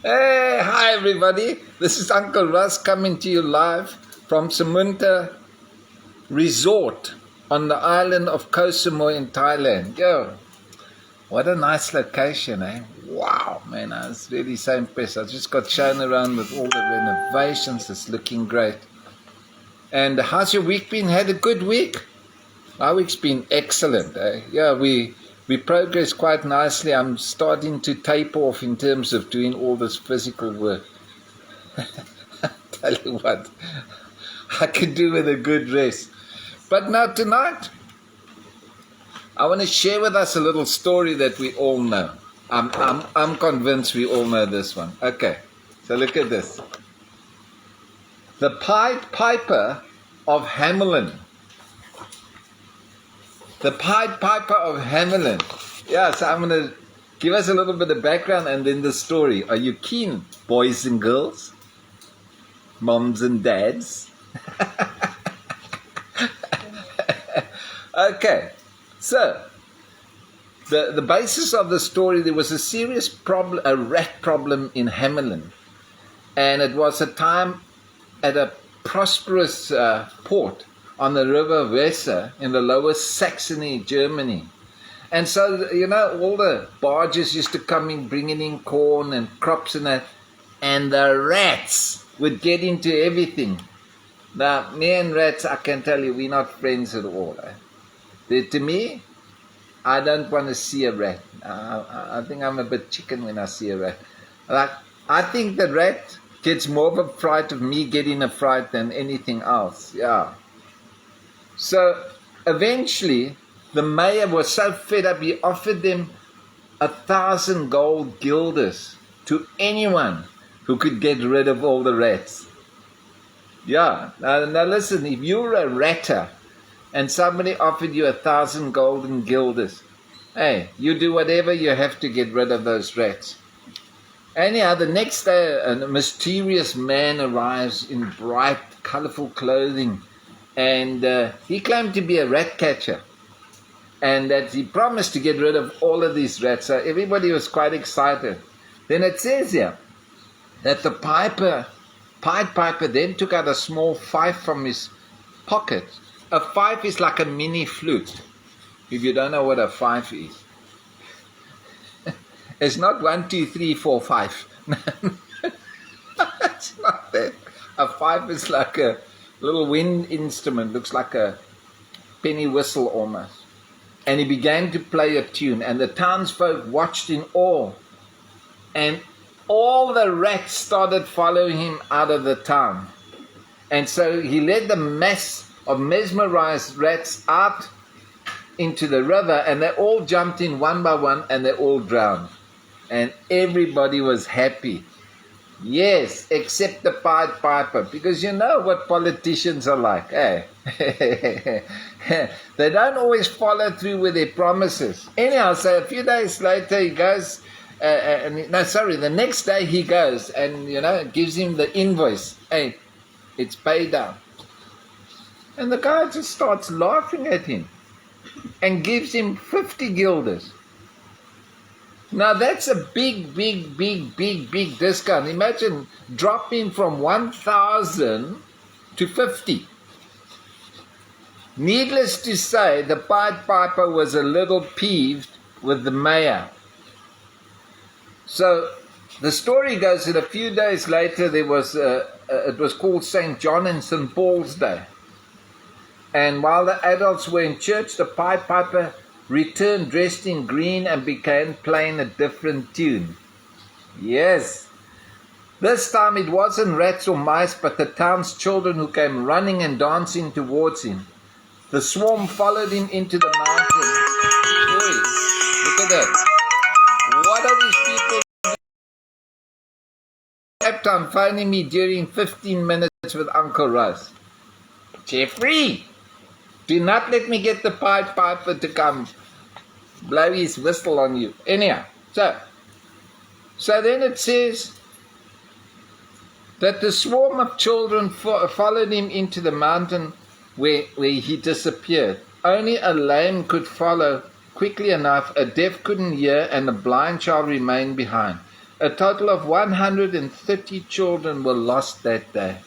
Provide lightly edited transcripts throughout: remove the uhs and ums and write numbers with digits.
Hey, hi everybody. This is Uncle Russ coming to you live from Samunta Resort on the island of Koh Samui in Thailand. Yo, what a nice location, eh? Wow, man, I was really so impressed. I just got shown around with all the renovations. It's looking great. And how's your week been? Had a good week? My week's been excellent, eh? Yeah, we progress quite nicely. I'm starting to taper off in terms of doing all this physical work. Tell you what, I could do with a good rest. But now tonight, I want to share with us a little story that we all know. I'm convinced we all know this one. Okay, so look at this. The Pied Piper of Hamelin. The Pied Piper of Hamelin. Yeah, so I'm going to give us a little bit of background and then the story. Are you keen, boys and girls? Moms and dads? Okay, so the basis of the story, there was a serious problem, a rat problem in Hamelin. And it was a time at a prosperous port on the river Weser in the lower Saxony, Germany. And so, you know, all the barges used to come in bringing in corn and crops and that, and the rats would get into everything. Now, me and rats, I can tell you, we're not friends at all. To me, I don't want to see a rat. I think I'm a bit chicken when I see a rat. Like, I think the rat gets more of a fright of me getting a fright than anything else. Yeah. So eventually, the mayor was so fed up, he offered them 1,000 gold guilders to anyone who could get rid of all the rats. Yeah, now listen, if you're a ratter and somebody offered you 1,000 golden guilders, hey, you do whatever you have to get rid of those rats. Anyhow, the next day, a mysterious man arrives in bright, colorful clothing, and he claimed to be a rat catcher, and that he promised to get rid of all of these rats. So everybody was quite excited. Then it says here that the Pied Piper then took out a small fife from his pocket. A fife is like a mini flute. If you don't know what a fife is, it's not 1, 2, 3, 4, 5. It's not that. A fife is like a little wind instrument, looks like a penny whistle almost. And he began to play a tune, and the townsfolk watched in awe. And all the rats started following him out of the town. And so he led the mass of mesmerized rats out into the river, and they all jumped in one by one, and they all drowned. And everybody was happy. Yes, except the Pied Piper, because you know what politicians are like, eh? They don't always follow through with their promises. Anyhow, so a few days later he goes, the next day he goes and, you know, gives him the invoice. Hey, it's paid out. And the guy just starts laughing at him and gives him 50 guilders. Now that's a big discount. Imagine dropping from 1,000 to 50. Needless to say, the Pied Piper was a little peeved with the mayor. So the story goes that a few days later there was it was called St. John and St. Paul's Day. And while the adults were in church, the Pied Piper returned dressed in green and began playing a different tune. Yes. This time it wasn't rats or mice, but the town's children who came running and dancing towards him. The swarm followed him into the mountain. Hey, look at that. What are these people doing? Kept on phoning me during 15 minutes with Uncle Russ. Jeffrey, do not let me get the Pied Piper to come blow his whistle on you. Anyhow, so then it says that the swarm of children followed him into the mountain where he disappeared. Only a lame could follow quickly enough, a deaf couldn't hear, and a blind child remained behind. A total of 130 children were lost that day.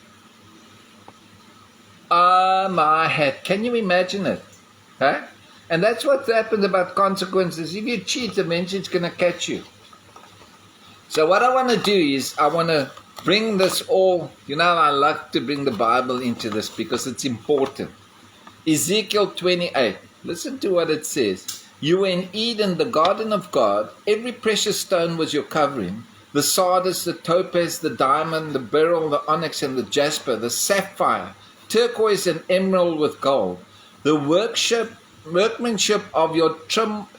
Ah, my hat. Can you imagine it? Huh? And that's what happened about consequences. If you cheat, eventually it's going to catch you. So what I want to do is I want to bring this all, I like to bring the Bible into this because it's important. Ezekiel 28. Listen to what it says. You were in Eden, the garden of God. Every precious stone was your covering. The sardius, the topaz, the diamond, the beryl, the onyx, and the jasper, the sapphire, turquoise and emerald with gold. The workmanship of your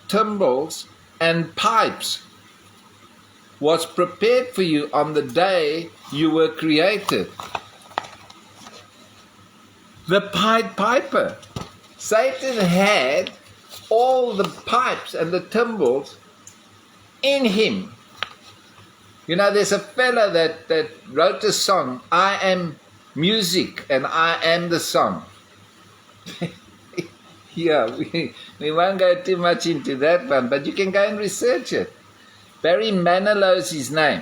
timbrels and pipes was prepared for you on the day you were created. The Pied Piper. Satan had all the pipes and the timbrels in him. There's a fella that wrote a song, I am music and I am the song. Yeah, we won't go too much into that one, but you can go and research it. Barry Manilow's his name.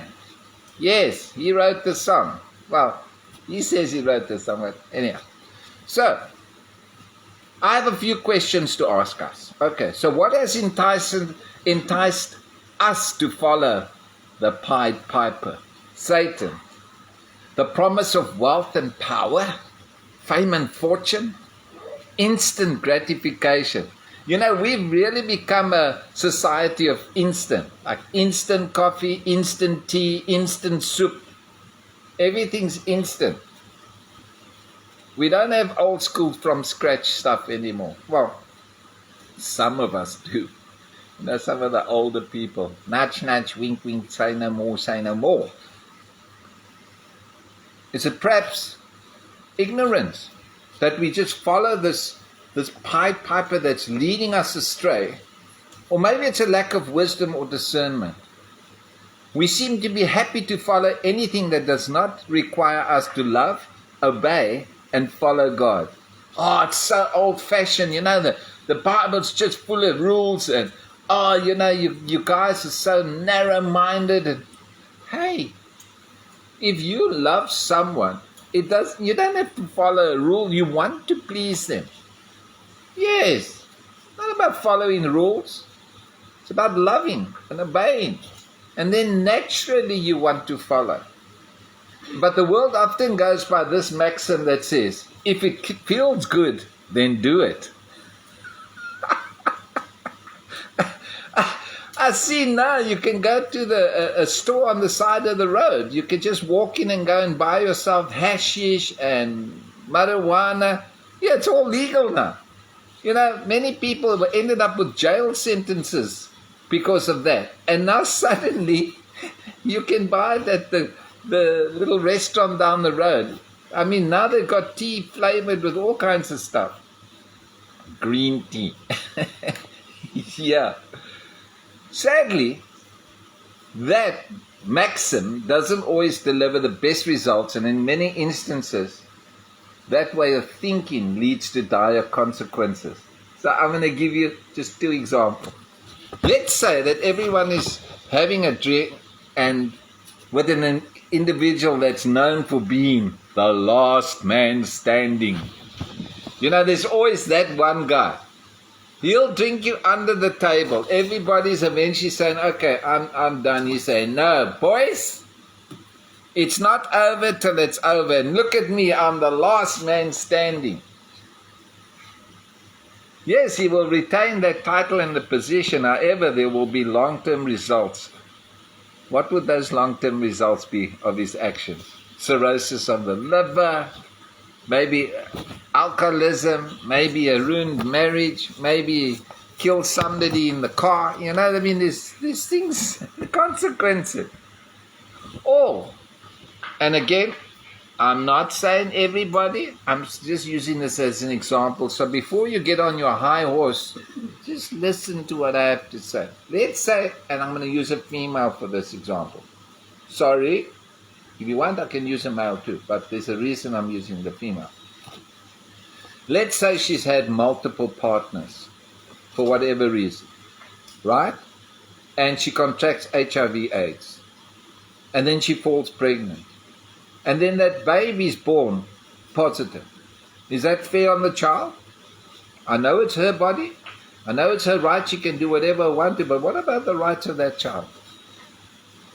Yes, he wrote the song. Well, he says he wrote the song, but anyhow. So, I have a few questions to ask us. Okay, so what has enticed us to follow the Pied Piper? Satan. The promise of wealth and power, fame and fortune, instant gratification. We've really become a society of instant, like instant coffee, instant tea, instant soup. Everything's instant. We don't have old school from scratch stuff anymore. Well, some of us do. Some of the older people. Nudge, nudge, wink, wink, say no more, say no more. Is it perhaps ignorance that we just follow this Pied Piper that's leading us astray? Or maybe it's a lack of wisdom or discernment. We seem to be happy to follow anything that does not require us to love, obey, and follow God. Oh, it's so old-fashioned. The Bible's just full of rules. And, you guys are so narrow-minded. And, hey, if you love someone, you don't have to follow a rule. You want to please them. Yes. It's not about following rules. It's about loving and obeying. And then naturally you want to follow. But the world often goes by this maxim that says, if it feels good, then do it. I see now you can go to a store on the side of the road. You can just walk in and go and buy yourself hashish and marijuana. Yeah, it's all legal now. Many people ended up with jail sentences because of that. And now suddenly you can buy it at the little restaurant down the road. I mean, now they've got tea flavored with all kinds of stuff. Green tea. Yeah. Sadly, that maxim doesn't always deliver the best results, and in many instances, that way of thinking leads to dire consequences. So I'm going to give you just 2 examples. Let's say that everyone is having a drink and with an individual that's known for being the last man standing. There's always that one guy. He'll drink you under the table. Everybody's eventually saying, okay, I'm done. He's saying, no, boys, it's not over till it's over. And look at me, I'm the last man standing. Yes, he will retain that title and the position. However, there will be long-term results. What would those long-term results be of his actions? Cirrhosis of the liver, maybe alcoholism, maybe a ruined marriage, maybe kill somebody in the car. There's things, the consequences. All. And again, I'm not saying everybody, I'm just using this as an example. So before you get on your high horse, just listen to what I have to say. Let's say, and I'm going to use a female for this example. Sorry, if you want, I can use a male too, but there's a reason I'm using the female. Let's say she's had multiple partners for whatever reason, right? And she contracts HIV/AIDS. and then she falls pregnant. And then that baby's born positive. Is that fair on the child? I know it's her body. I know it's her right. She can do whatever I want to. But what about the rights of that child?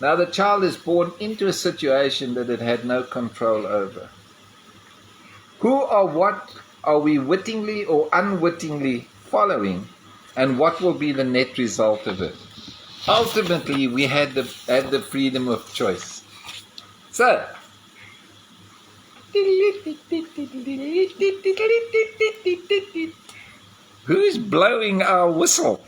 Now the child is born into a situation that it had no control over. Who or what are we wittingly or unwittingly following? And what will be the net result of it? Ultimately, we had the freedom of choice. So, who's blowing our whistle?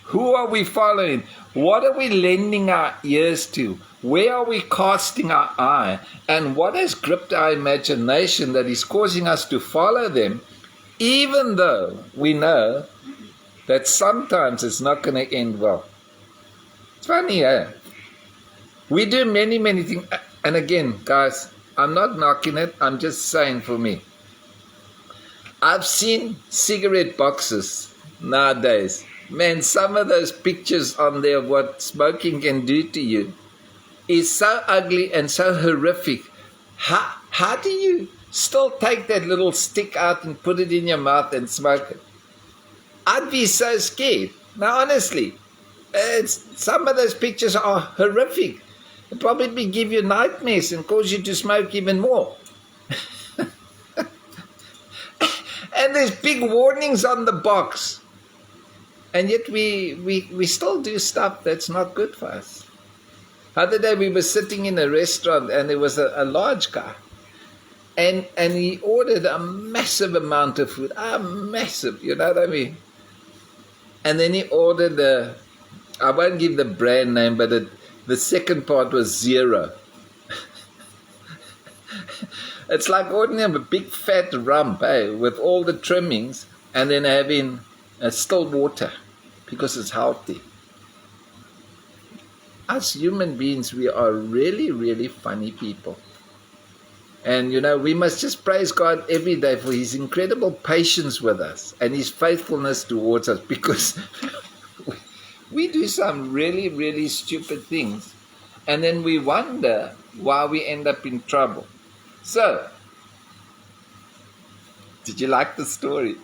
Who are we following? What are we lending our ears to? Where are we casting our eye? And what has gripped our imagination that is causing us to follow them, even though we know that sometimes it's not going to end well? It's funny, eh? We do many, many things. And again, guys, I'm not knocking it. I'm just saying for me. I've seen cigarette boxes nowadays. Man, some of those pictures on there of what smoking can do to you is so ugly and so horrific. How do you still take that little stick out and put it in your mouth and smoke it? I'd be so scared. Now, honestly, some of those pictures are horrific. It'll probably give you nightmares and cause you to smoke even more. And there's big warnings on the box. And yet we still do stuff that's not good for us. The other day we were sitting in a restaurant and there was a large guy. And he ordered a massive amount of food. Massive, you know what I mean? And then he ordered I won't give the brand name, but the second part was zero. It's like ordering a big fat rump, with all the trimmings, and then having still water, because it's healthy. Us human beings, we are really, really funny people. And, we must just praise God every day for His incredible patience with us and His faithfulness towards us, because we do some really, really stupid things. And then we wonder why we end up in trouble. So, did you like the story?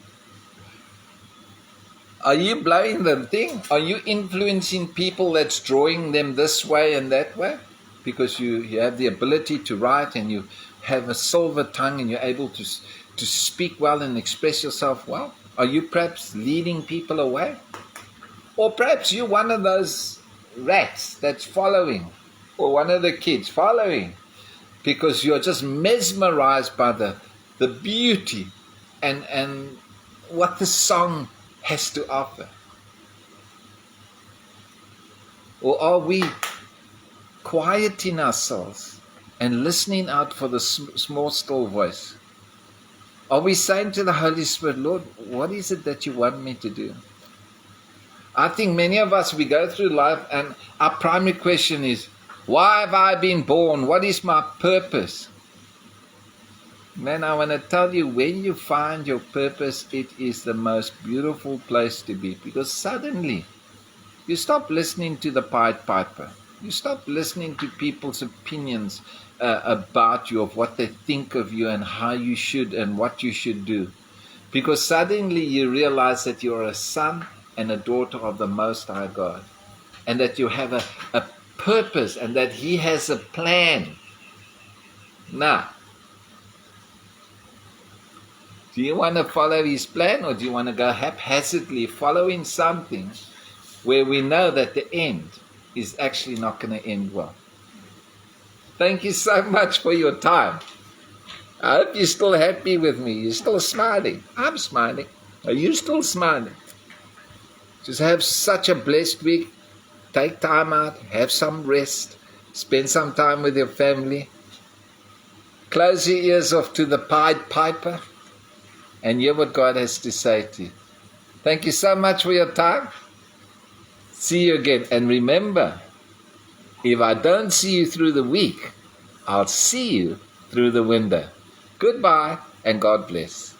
Are you blowing the thing? Are you influencing people that's drawing them this way and that way? Because you have the ability to write and you have a silver tongue and you're able to speak well and express yourself well? Are you perhaps leading people away? Or perhaps you're one of those rats that's following, or one of the kids following, because you're just mesmerized by the beauty and what the song has to offer. Or are we quieting ourselves and listening out for the small, still voice? Are we saying to the Holy Spirit, Lord, what is it that you want me to do? I think many of us, we go through life and our primary question is, why have I been born? What is my purpose? Man, I want to tell you, when you find your purpose, it is the most beautiful place to be, because suddenly you stop listening to the Pied Piper. You stop listening to people's opinions about you, of what they think of you and how you should and what you should do. Because suddenly you realize that you're a son and a daughter of the Most High God, and that you have a purpose and that He has a plan. Now, do you want to follow His plan, or do you want to go haphazardly following something where we know that the end is actually not going to end well? Thank you so much for your time. I hope you're still happy with me. You're still smiling. I'm smiling. Are you still smiling? Just have such a blessed week. Take time out. Have some rest. Spend some time with your family. Close your ears off to the Pied Piper and hear what God has to say to you. Thank you so much for your time. See you again. And remember, if I don't see you through the week, I'll see you through the window. Goodbye and God bless.